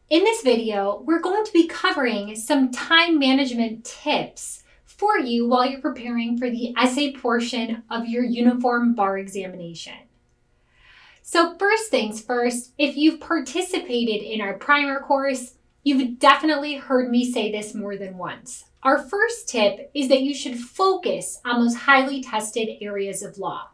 In this video, we're going to be covering some time management tips for you while you're preparing for the essay portion of your uniform bar examination. So first things first, if you've participated in our primer course, you've definitely heard me say this more than once. Our first tip is that you should focus on those highly tested areas of law.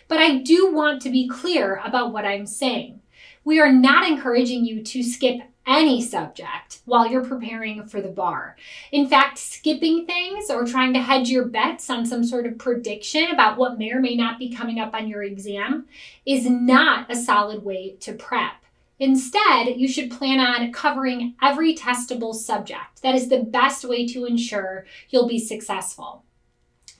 But I do want to be clear about what I'm saying. We are not encouraging you to skip any subject while you're preparing for the bar. In fact, skipping things or trying to hedge your bets on some sort of prediction about what may or may not be coming up on your exam is not a solid way to prep. Instead, you should plan on covering every testable subject. That is the best way to ensure you'll be successful.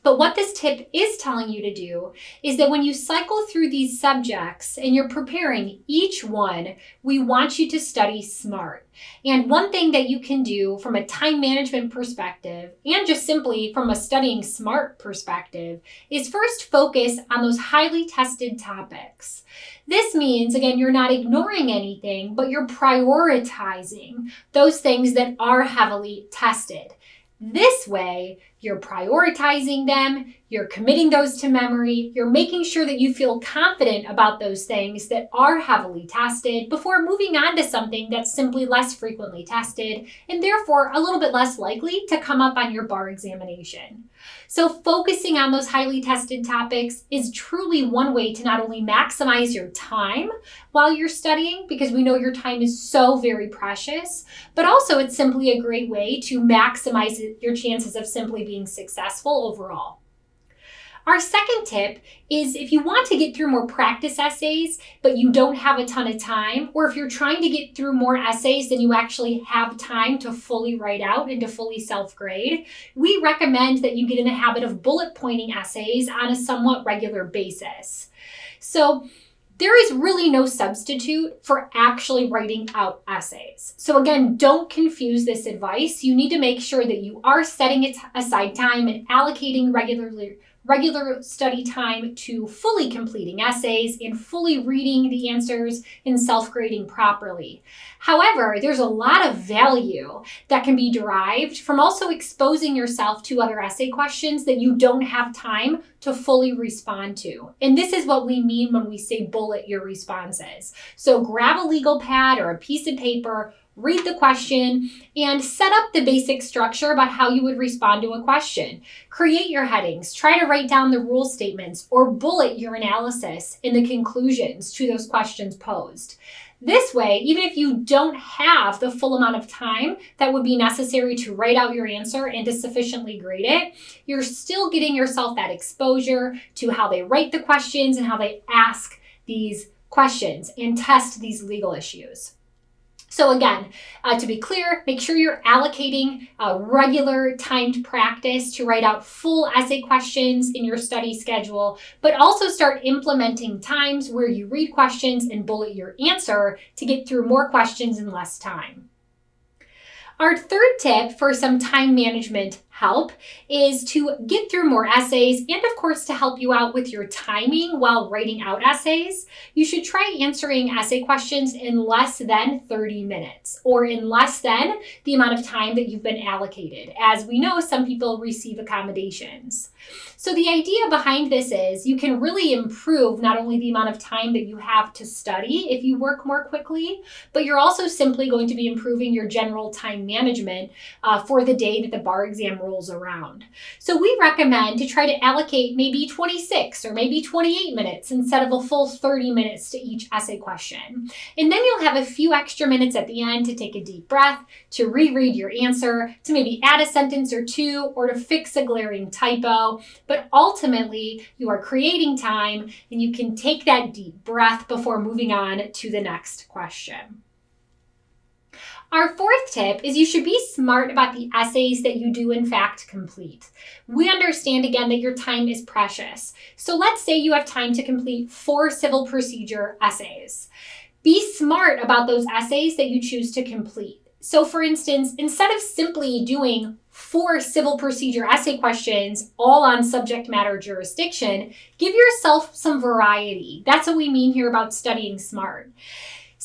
But what this tip is telling you to do is that when you cycle through these subjects and you're preparing each one, we want you to study smart. And one thing that you can do from a time management perspective and just simply from a studying smart perspective is first focus on those highly tested topics. This means, again, you're not ignoring anything, but you're prioritizing those things that are heavily tested. This way, you're prioritizing them, you're committing those to memory, you're making sure that you feel confident about those things that are heavily tested before moving on to something that's simply less frequently tested and therefore a little bit less likely to come up on your bar examination. So focusing on those highly tested topics is truly one way to not only maximize your time while you're studying, because we know your time is so very precious, but also it's simply a great way to maximize your chances of simply being successful overall. Our second tip is if you want to get through more practice essays, but you don't have a ton of time, or if you're trying to get through more essays than you actually have time to fully write out and to fully self-grade, we recommend that you get in the habit of bullet pointing essays on a somewhat regular basis. So there is really no substitute for actually writing out essays. So again, don't confuse this advice. You need to make sure that you are setting aside time and allocating regular study time to fully completing essays and fully reading the answers and self-grading properly. However, there's a lot of value that can be derived from also exposing yourself to other essay questions that you don't have time to fully respond to. And this is what we mean when we say bullet your responses. So grab a legal pad or a piece of paper, read the question, and set up the basic structure about how you would respond to a question. Create your headings, try to write down the rule statements, or bullet your analysis in the conclusions to those questions posed. This way, even if you don't have the full amount of time that would be necessary to write out your answer and to sufficiently grade it, you're still getting yourself that exposure to how they write the questions and how they ask these questions and test these legal issues. So again, to be clear, make sure you're allocating a regular timed practice to write out full essay questions in your study schedule, but also start implementing times where you read questions and bullet your answer to get through more questions in less time. Our third tip for some time management help is to get through more essays and of course to help you out with your timing while writing out essays. You should try answering essay questions in less than 30 minutes or in less than the amount of time that you've been allocated. As we know, some people receive accommodations. So the idea behind this is you can really improve not only the amount of time that you have to study if you work more quickly, but you're also simply going to be improving your general time management for the day that the bar exam rolls around. So we recommend to try to allocate maybe 26 or maybe 28 minutes instead of a full 30 minutes to each essay question. And then you'll have a few extra minutes at the end to take a deep breath, to reread your answer, to maybe add a sentence or two, or to fix a glaring typo. But ultimately, you are creating time and you can take that deep breath before moving on to the next question. Our fourth tip is you should be smart about the essays that you do in fact complete. We understand again that your time is precious. So let's say you have time to complete 4 civil procedure essays. Be smart about those essays that you choose to complete. So for instance, instead of simply doing 4 civil procedure essay questions all on subject matter jurisdiction, give yourself some variety. That's what we mean here about studying smart.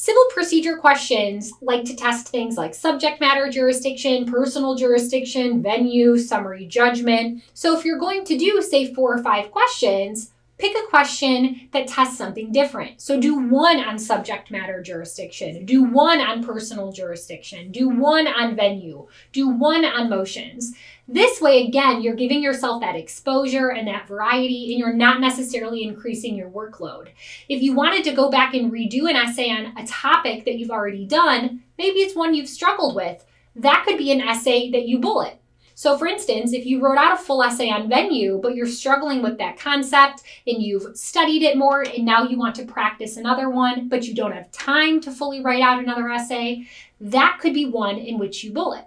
Civil procedure questions like to test things like subject matter jurisdiction, personal jurisdiction, venue, summary judgment. So if you're going to do, say, 4 or 5 questions, pick a question that tests something different. So do one on subject matter jurisdiction, do one on personal jurisdiction, do one on venue, do one on motions. This way, again, you're giving yourself that exposure and that variety, and you're not necessarily increasing your workload. If you wanted to go back and redo an essay on a topic that you've already done, maybe it's one you've struggled with, that could be an essay that you bullet. So for instance, if you wrote out a full essay on venue, but you're struggling with that concept and you've studied it more and now you want to practice another one, but you don't have time to fully write out another essay, that could be one in which you bullet.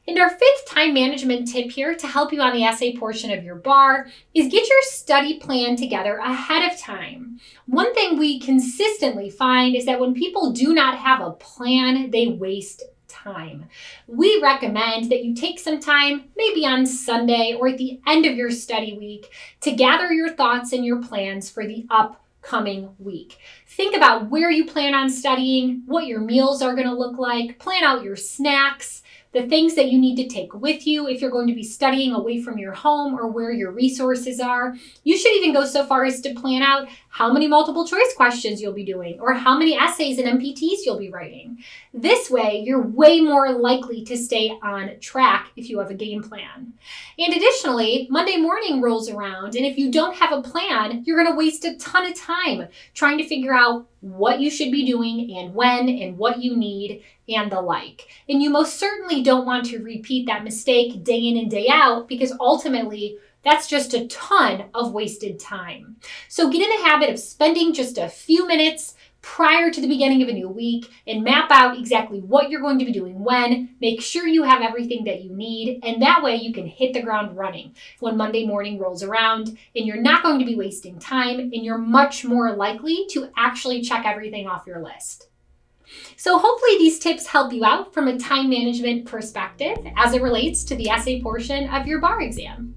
And our 5th time management tip here to help you on the essay portion of your bar is get your study plan together ahead of time. One thing we consistently find is that when people do not have a plan, they waste time. We recommend that you take some time, maybe on Sunday or at the end of your study week, to gather your thoughts and your plans for the upcoming week. Think about where you plan on studying, what your meals are going to look like, plan out your snacks, the things that you need to take with you if you're going to be studying away from your home or where your resources are. You should even go so far as to plan out how many multiple choice questions you'll be doing or how many essays and MPTs you'll be writing. This way, you're way more likely to stay on track if you have a game plan. And additionally, Monday morning rolls around, and if you don't have a plan, you're going to waste a ton of time trying to figure out what you should be doing and when and what you need and the like. And you most certainly don't want to repeat that mistake day in and day out, because ultimately that's just a ton of wasted time. So get in the habit of spending just a few minutes prior to the beginning of a new week and map out exactly what you're going to be doing when. Make sure you have everything that you need, and that way you can hit the ground running when Monday morning rolls around, and you're not going to be wasting time, and you're much more likely to actually check everything off your list. So hopefully these tips help you out from a time management perspective as it relates to the essay portion of your bar exam.